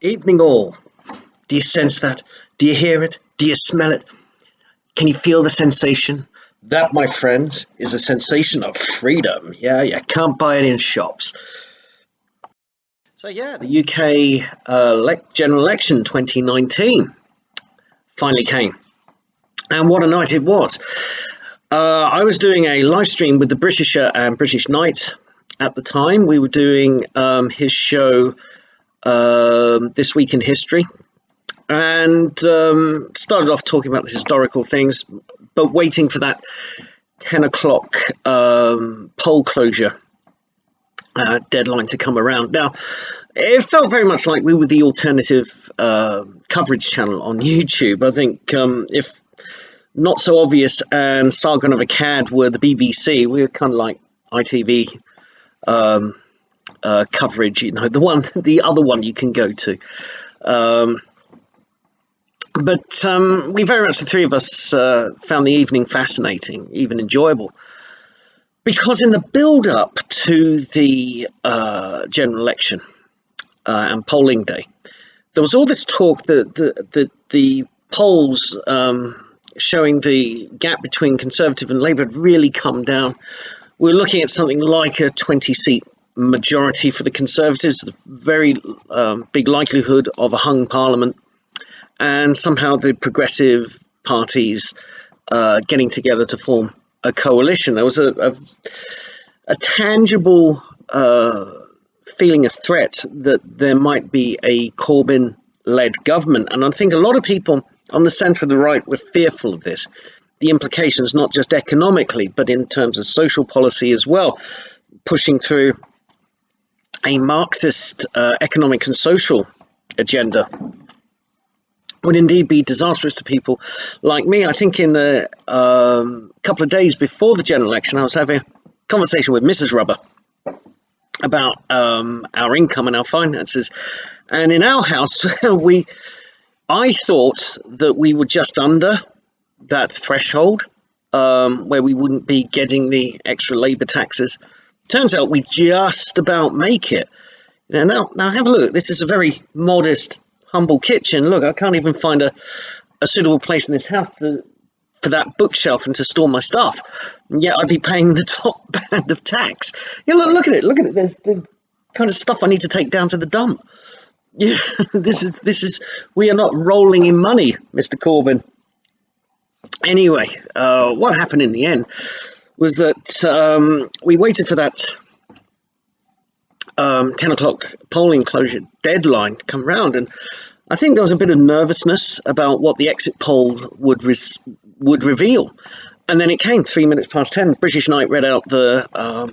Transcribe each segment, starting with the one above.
Evening all. Do you sense that? Do you hear it? Do you smell it? Can you feel the sensation? That, my friends, is a sensation of freedom. Yeah, you can't buy it in shops. So yeah, the UK general election 2019 finally came. And what a night it was. I was doing a live stream with the Britisher and British Knight at the time. We were doing his show This Week in History, and started off talking about the historical things, but waiting for that 10 o'clock poll closure deadline to come around. Now, it felt very much like we were the alternative coverage channel on YouTube. I think if Not So Obvious and Sargon of Akkad were the BBC, we were kind of like ITV coverage, the other one you can go to. But we very much, the three of us, found the evening fascinating, even enjoyable. Because in the build-up to the general election and polling day, there was all this talk that the polls showing the gap between Conservative and Labour had really come down. We're looking at something like a 20-seat majority for the Conservatives, a very big likelihood of a hung parliament, and somehow the progressive parties getting together to form a coalition. There was a tangible feeling of threat that there might be a Corbyn-led government. And I think a lot of people on the centre of the right were fearful of this. The implications, not just economically, but in terms of social policy as well, pushing through a Marxist economic and social agenda would indeed be disastrous to people like me. I think in the couple of days before the general election, I was having a conversation with Mrs. Rubber about our income and our finances. And in our house, I thought that we were just under that threshold where we wouldn't be getting the extra Labour taxes. Turns out we just about make it. Now have a look. This is a very modest, humble kitchen. Look, I can't even find a suitable place in this house for that bookshelf and to store my stuff. And yet I'd be paying the top band of tax. Look at it. There's the kind of stuff I need to take down to the dump. Yeah, this is. We are not rolling in money, Mr. Corbyn. Anyway, what happened in the end was that we waited for that 10 o'clock polling closure deadline to come around, and I think there was a bit of nervousness about what the exit poll would reveal. And then it came 3 minutes past 10. British Knight read out the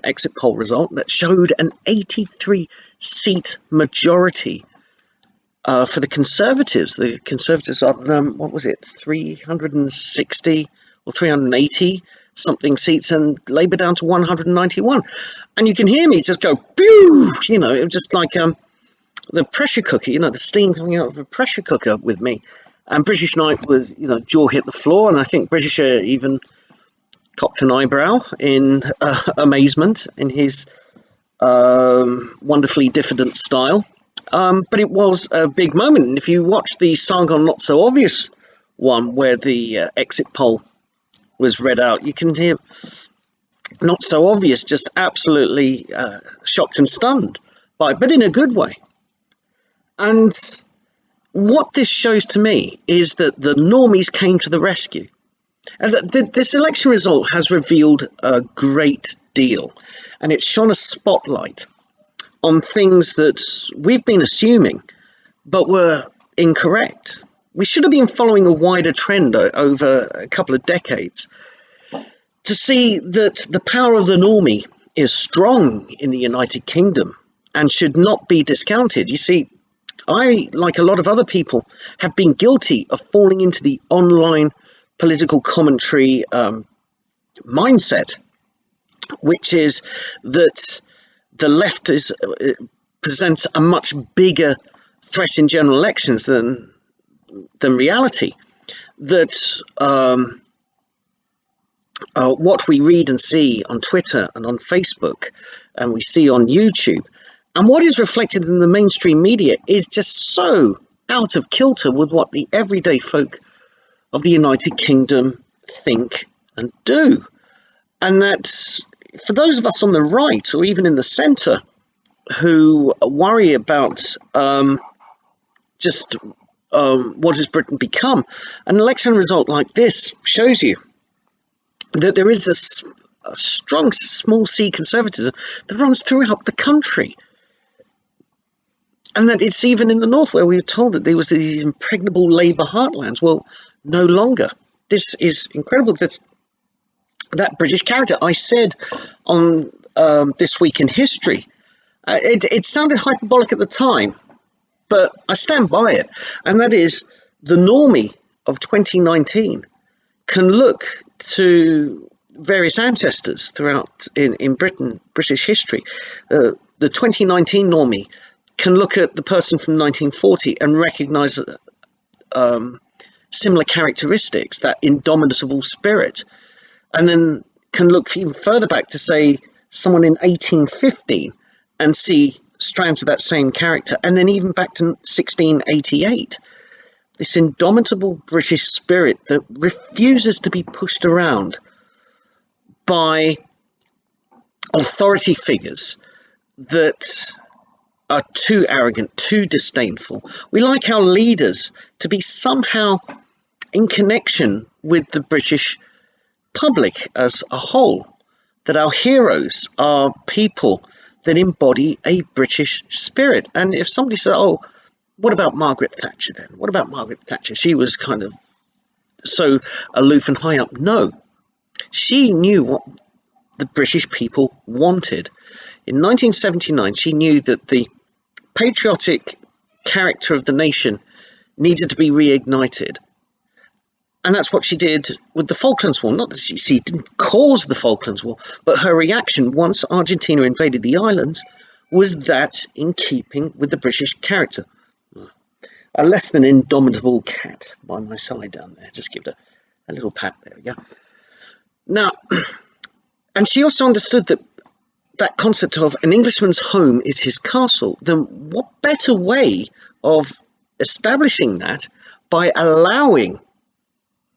exit poll result that showed an 83-seat majority for the Conservatives. The Conservatives are, 360 or 380 something seats, and Labour down to 191. And you can hear me just go, pew! It was just like the pressure cooker, the steam coming out of a pressure cooker with me. And British Knight was, jaw hit the floor, and I think Britisher even cocked an eyebrow in amazement in his wonderfully diffident style. But it was a big moment. And if you watch the Sargon Not So Obvious one, where the exit poll was read out, you can hear Not So Obvious just absolutely shocked and stunned by it, but in a good way. And what this shows to me is that the normies came to the rescue. And this election result has revealed a great deal, and it's shone a spotlight on things that we've been assuming, but were incorrect. We should have been following a wider trend over a couple of decades to see that the power of the normie is strong in the United Kingdom and should not be discounted. You see, I, like a lot of other people, have been guilty of falling into the online political commentary mindset, which is that the left presents a much bigger threat in general elections than reality. That what we read and see on Twitter and on Facebook, and we see on YouTube, And what is reflected in the mainstream media is just so out of kilter with what the everyday folk of the United Kingdom think and do. And that for those of us on the right or even in the centre who worry about what has Britain become, an election result like this shows you that there is a strong small c conservatism that runs throughout the country. And that it's even in the north where we were told that there was these impregnable Labour heartlands. Well, no longer. This is incredible. That British character, I said on This Week in History, it sounded hyperbolic at the time, but I stand by it. And that is the normie of 2019 can look to various ancestors throughout in Britain, British history. The 2019 normie can look at the person from 1940 and recognise similar characteristics, that indomitable spirit, and then can look even further back to, say, someone in 1815 and see strands of that same character, and then even back to 1688. This indomitable British spirit that refuses to be pushed around by authority figures that are too arrogant, too disdainful. We like our leaders to be somehow in connection with the British public as a whole, that our heroes are people that embody a British spirit. And if somebody says, oh, what about Margaret Thatcher then? What about Margaret Thatcher? She was kind of so aloof and high up. No, she knew what the British people wanted. In 1979, she knew that the patriotic character of the nation needed to be reignited. And that's what she did with the Falklands War. Not that she didn't cause the Falklands War, but her reaction once Argentina invaded the islands was that in keeping with the British character. A less than indomitable cat by my side down there. Just give it a little pat. There we go. Now, and she also understood that concept of an Englishman's home is his castle. Then what better way of establishing that by allowing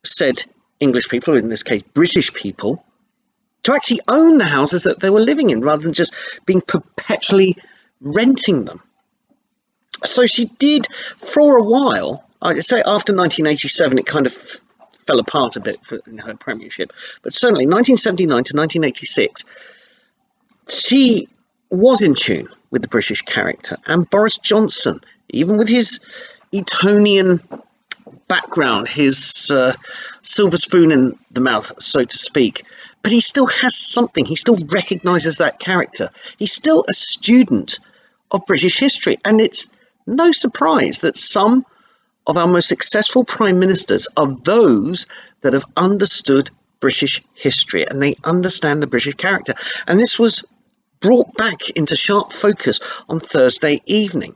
said English people, in this case British people, to actually own the houses that they were living in rather than just being perpetually renting them. So she did for a while. I'd say after 1987 it kind of fell apart a bit in her premiership, but certainly 1979 to 1986 she was in tune with the British character. And Boris Johnson, even with his Etonian background, his silver spoon in the mouth, so to speak, but he still has something. He still recognises that character. He's still a student of British history, and it's no surprise that some of our most successful prime ministers are those that have understood British history and they understand the British character. And this was brought back into sharp focus on Thursday evening,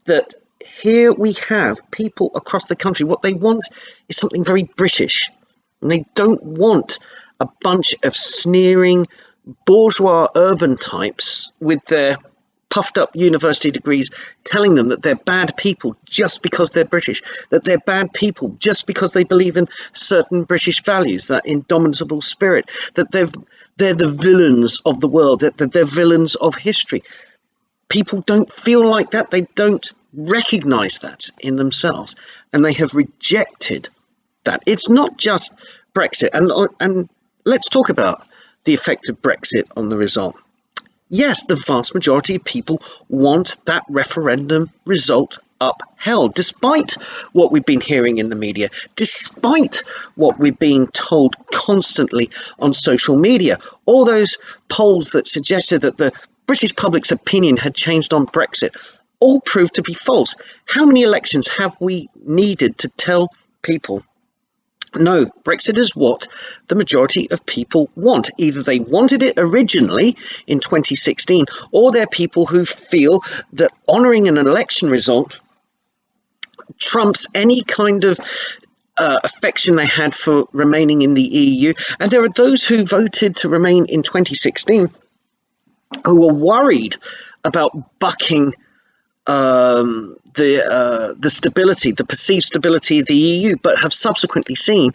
that here we have people across the country, what they want is something very British, and they don't want a bunch of sneering bourgeois urban types with their puffed up university degrees telling them that they're bad people just because they're British, that they're bad people just because they believe in certain British values, that indomitable spirit, that they're the villains of the world, that they're villains of history. People don't feel like that. They don't recognize that in themselves, and they have rejected that. It's not just Brexit, and let's talk about the effect of Brexit on the result. Yes, the vast majority of people want that referendum result upheld, despite what we've been hearing in the media, despite what we're being told constantly on social media. All those polls that suggested that the British public's opinion had changed on Brexit all proved to be false. How many elections have we needed to tell people, no, Brexit is what the majority of people want? Either they wanted it originally in 2016, or they're people who feel that honouring an election result trumps any kind of affection they had for remaining in the EU. And there are those who voted to remain in 2016 who were worried about bucking the stability, the perceived stability of the EU, but have subsequently seen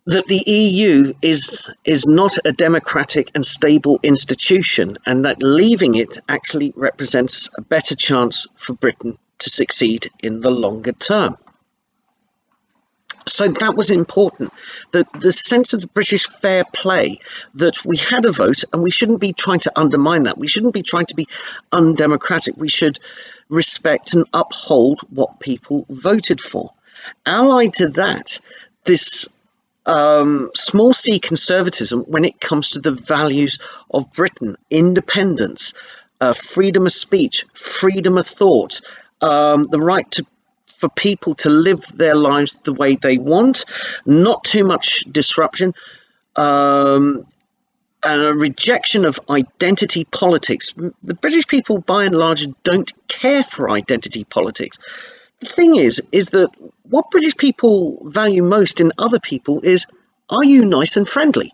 that the EU is not a democratic and stable institution, and that leaving it actually represents a better chance for Britain to succeed in the longer term. So that was important, that the sense of the British fair play, that we had a vote and we shouldn't be trying to undermine that. We shouldn't be trying to be undemocratic. We should respect and uphold what people voted for. Allied to that, this small c conservatism when it comes to the values of Britain: independence, freedom of speech, freedom of thought, the right for people to live their lives the way they want, not too much disruption, and a rejection of identity politics. The British people, by and large, don't care for identity politics. The thing is that what British people value most in other people is, are you nice and friendly?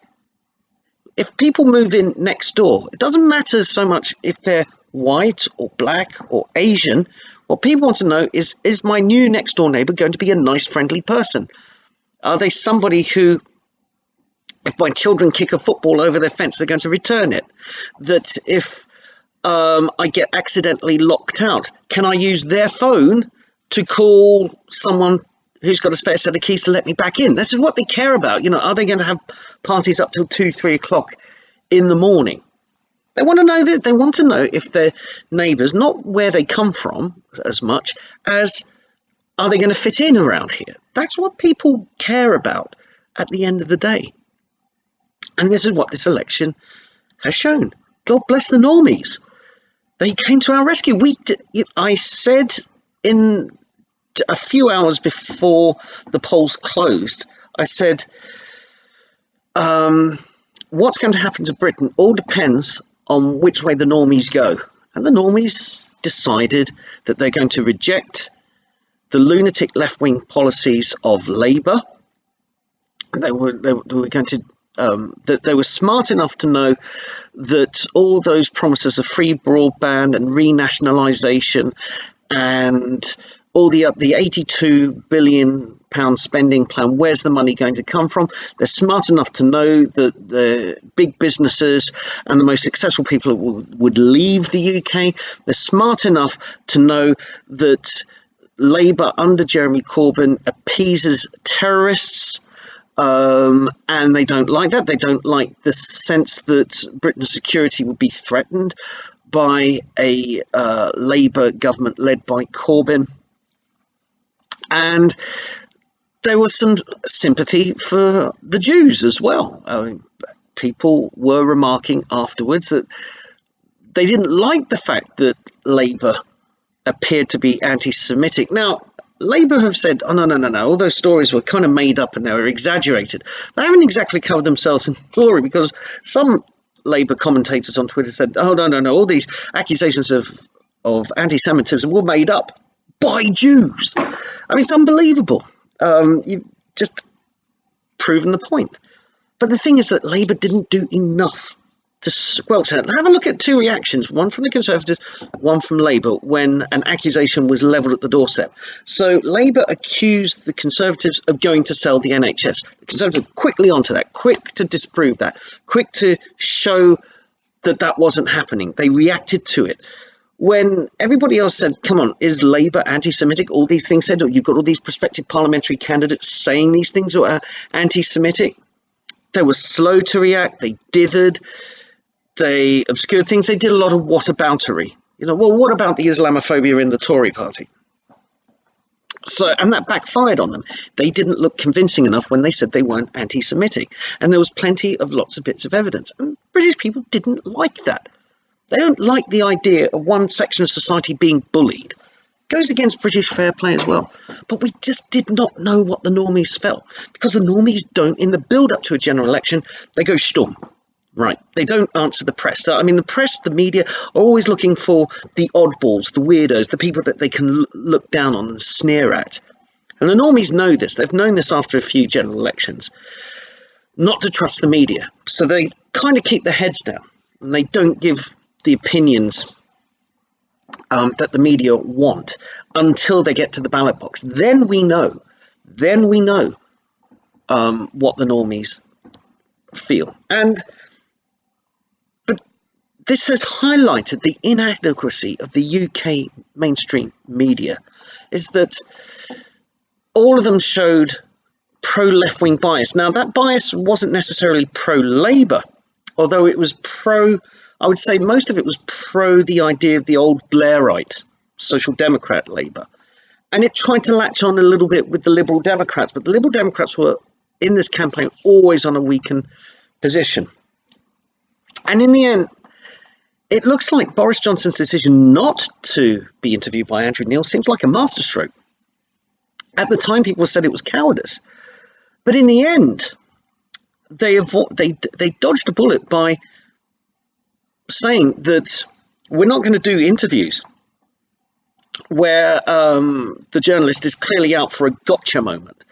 If people move in next door, it doesn't matter so much if they're white or black or Asian. What people want to know is my new next door neighbour going to be a nice, friendly person? Are they somebody who, if my children kick a football over their fence, they're going to return it? That if I get accidentally locked out, can I use their phone to call someone who's got a spare set of keys to let me back in? This is what they care about. Are they going to have parties up till 2-3 o'clock in the morning? They want to know that. They want to know if their neighbours, not where they come from as much as, are they going to fit in around here? That's what people care about at the end of the day. And this is what this election has shown. God bless the normies. They came to our rescue. I said in a few hours before the polls closed, I said, what's going to happen to Britain all depends on which way the normies go. And the normies decided that they're going to reject the lunatic left-wing policies of Labour. They were going to that they were smart enough to know that all those promises of free broadband and renationalisation and all the £82 billion spending plan, where's the money going to come from? They're smart enough to know that the big businesses and the most successful people would leave the UK. They're smart enough to know that Labour under Jeremy Corbyn appeases terrorists, and they don't like that. They don't like the sense that Britain's security would be threatened by a Labour government led by Corbyn. And there was some sympathy for the Jews as well. People were remarking afterwards that they didn't like the fact that Labour appeared to be anti-Semitic. Now, Labour have said, oh, no, all those stories were kind of made up and they were exaggerated. They haven't exactly covered themselves in glory, because some Labour commentators on Twitter said, oh, no, all these accusations of anti-Semitism were made up by Jews. I mean, it's unbelievable. You've just proven the point. But the thing is that Labour didn't do enough to squelch that. Have a look at two reactions, one from the Conservatives, one from Labour, when an accusation was levelled at the doorstep. So Labour accused the Conservatives of going to sell the NHS. The Conservatives were quickly onto that, quick to disprove that, quick to show that that wasn't happening. They reacted to it. When everybody else said, come on, is Labour anti-Semitic? All these things said, or you've got all these prospective parliamentary candidates saying these things are anti-Semitic. They were slow to react. They dithered. They obscured things. They did a lot of whataboutery. Well, what about the Islamophobia in the Tory party? And that backfired on them. They didn't look convincing enough when they said they weren't anti-Semitic. And there was plenty of lots of bits of evidence. And British people didn't like that. They don't like the idea of one section of society being bullied. It goes against British fair play as well. But we just did not know what the normies felt, because the normies don't, in the build-up to a general election, they go storm. Right. They don't answer the press. I mean, the press, the media are always looking for the oddballs, the weirdos, the people that they can look down on and sneer at. And the normies know this. They've known this after a few general elections, not to trust the media. So they kind of keep their heads down and they don't give the opinions that the media want until they get to the ballot box. Then we know. What the normies feel. But this has highlighted the inadequacy of the UK mainstream media, is that all of them showed pro-left-wing bias. Now, that bias wasn't necessarily pro-Labour, although it was I would say most of it was pro the idea of the old Blairite Social Democrat Labour. And it tried to latch on a little bit with the Liberal Democrats, but the Liberal Democrats were, in this campaign, always on a weakened position. And in the end, it looks like Boris Johnson's decision not to be interviewed by Andrew Neil seems like a masterstroke. At the time, people said it was cowardice. But in the end, they dodged a bullet by saying that we're not going to do interviews where the journalist is clearly out for a gotcha moment,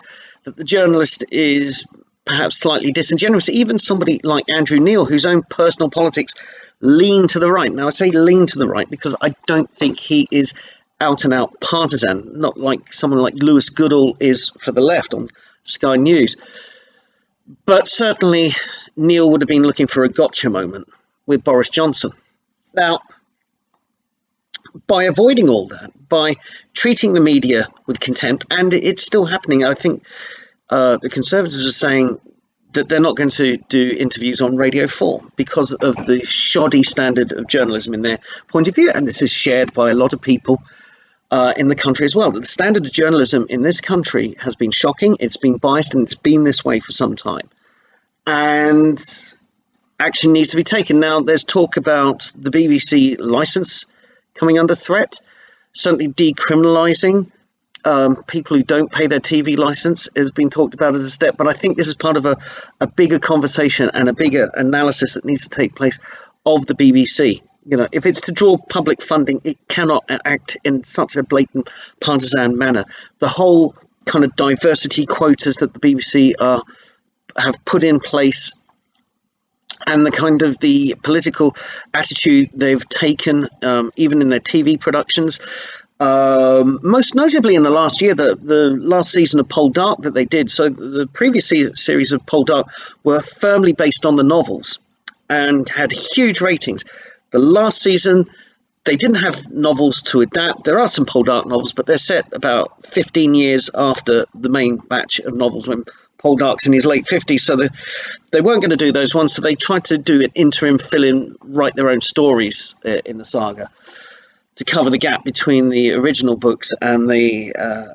that the journalist is perhaps slightly disingenuous, even somebody like Andrew Neil, whose own personal politics lean to the right. Now, I say lean to the right because I don't think he is out and out partisan, not like someone like Lewis Goodall is for the left on Sky News. But certainly Neil would have been looking for a gotcha moment with Boris Johnson. Now, by avoiding all that, by treating the media with contempt, and it's still happening, I think the Conservatives are saying that they're not going to do interviews on Radio 4 because of the shoddy standard of journalism in their point of view, and this is shared by a lot of people in the country as well. The standard of journalism in this country has been shocking, it's been biased, and it's been this way for some time. And action needs to be taken. Now, there's talk about the BBC licence coming under threat, certainly decriminalising people who don't pay their TV licence has been talked about as a step, but I think this is part of a bigger conversation and a bigger analysis that needs to take place of the BBC. You know, if it's to draw public funding, it cannot act in such a blatant partisan manner. The whole kind of diversity quotas that the BBC have put in place, and the kind of the political attitude they've taken, even in their TV productions, most notably in the last year, the last season of Poldark that they did. So the previous series of Poldark were firmly based on the novels and had huge ratings. The last season, they didn't have novels to adapt. There are some Poldark novels, but they're set about 15 years after the main batch of novels when Poldark's in his late 50s, so they weren't going to do those ones, so they tried to do an interim fill-in, write their own stories in the saga to cover the gap between the original books and the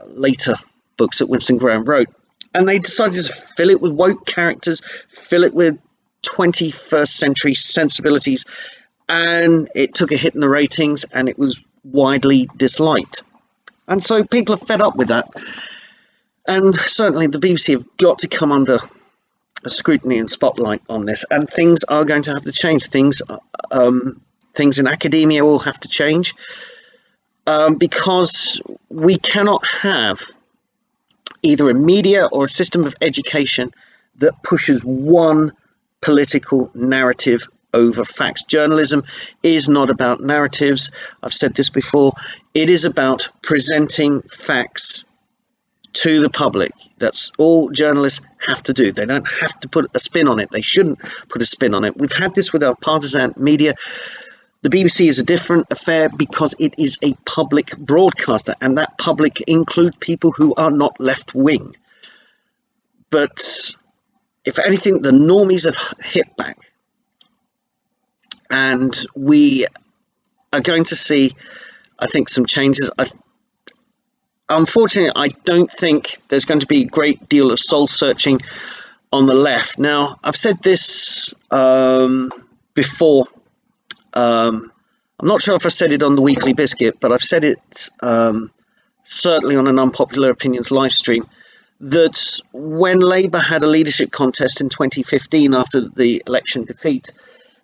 later books that Winston Graham wrote. And they decided to fill it with woke characters, fill it with 21st century sensibilities, and it took a hit in the ratings, and it was widely disliked. And so people are fed up with that. And certainly the BBC have got to come under a scrutiny and spotlight on this, and things are going to have to change. Things in academia will have to change, because we cannot have either a media or a system of education that pushes one political narrative over facts. Journalism is not about narratives. I've said this before. It is about presenting facts to the public. That's all journalists have to do. They don't have to put a spin on it. They shouldn't put a spin on it. We've had this with our partisan media. The BBC is a different affair because it is a public broadcaster, and that public includes people who are not left-wing. But if anything, the normies have hit back, and we are going to see, I think, some changes. Unfortunately, I don't think there's going to be a great deal of soul-searching on the left. Now, I've said this before. I'm not sure if I said it on the Weekly Biscuit, but I've said it certainly on an Unpopular Opinions live stream, that when Labour had a leadership contest in 2015 after the election defeat,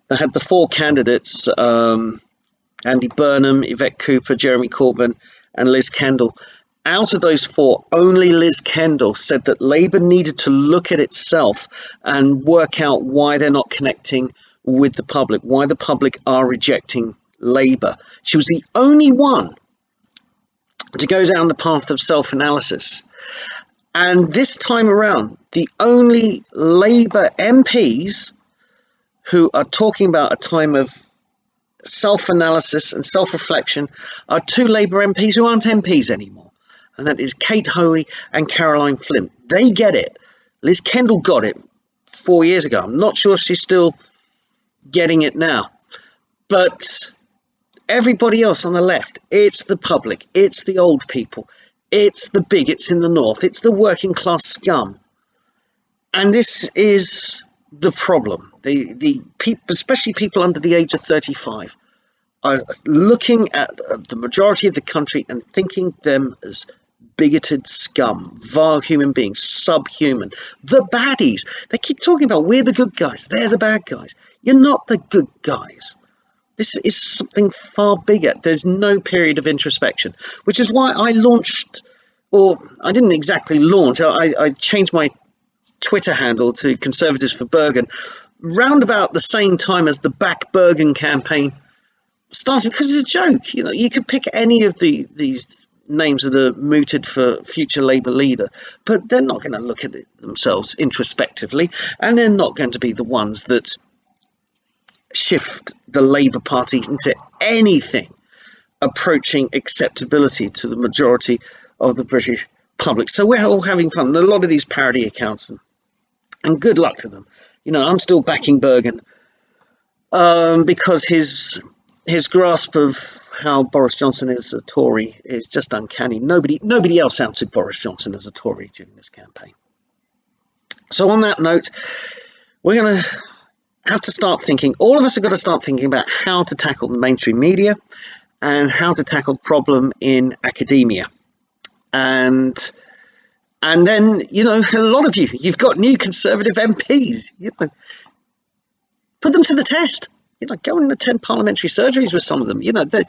they had the four candidates, Andy Burnham, Yvette Cooper, Jeremy Corbyn, and Liz Kendall. Out of those four, only Liz Kendall said that Labour needed to look at itself and work out why they're not connecting with the public, why the public are rejecting Labour. She was the only one to go down the path of self-analysis. And this time around, the only Labour MPs who are talking about a time of self-analysis and self-reflection are two Labour MPs who aren't MPs anymore. And that is Kate Hoey and Caroline Flint. They get it. Liz Kendall got it 4 years ago. I'm not sure she's still getting it now. But everybody else on the left, it's the public, it's the old people, it's the bigots in the north, it's the working class scum. And this is the problem. The people, especially people under the age of 35, are looking at the majority of the country and thinking them as bigoted scum, vile human beings, subhuman, the baddies. They keep talking about we're the good guys, they're the bad guys. You're not the good guys. This is something far bigger. There's no period of introspection, which is why I launched, or I didn't exactly launch, I changed my Twitter handle to Conservatives for Bergen round about the same time as the Back Bergen campaign started, because it's a joke. You know, you could pick any of these names that are mooted for future Labour leader, but they're not going to look at it themselves introspectively, and they're not going to be the ones that shift the Labour Party into anything approaching acceptability to the majority of the British public. So we're all having fun. A lot of these parody accounts, and good luck to them. You know, I'm still backing Bergen because his grasp of how Boris Johnson is a Tory is just uncanny. Nobody else outed Boris Johnson as a Tory during this campaign. So on that note, we're going to have to start thinking, all of us have got to start thinking about how to tackle the mainstream media and how to tackle the problem in academia. And then, you know, a lot of you've got new Conservative MPs, you know, put them to the test. You know, go and attend parliamentary surgeries with some of them. You know, they're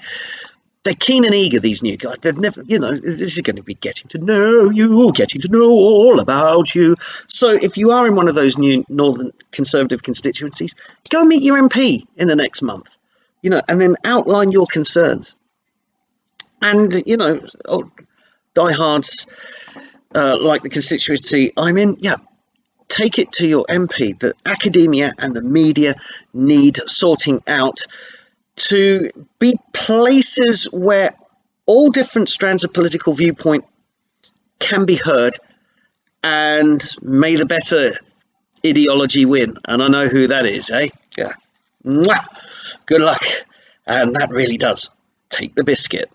keen and eager, these new guys. They've never, you know, this is going to be getting to know you, getting to know all about you. So if you are in one of those new Northern Conservative constituencies, go meet your MP in the next month, you know, and then outline your concerns. And, you know, diehards like the constituency I'm in, yeah, take it to your MP that academia and the media need sorting out to be places where all different strands of political viewpoint can be heard, and may the better ideology win. And I know who that is, eh? Yeah. Mwah! Good luck. And that really does take the biscuit.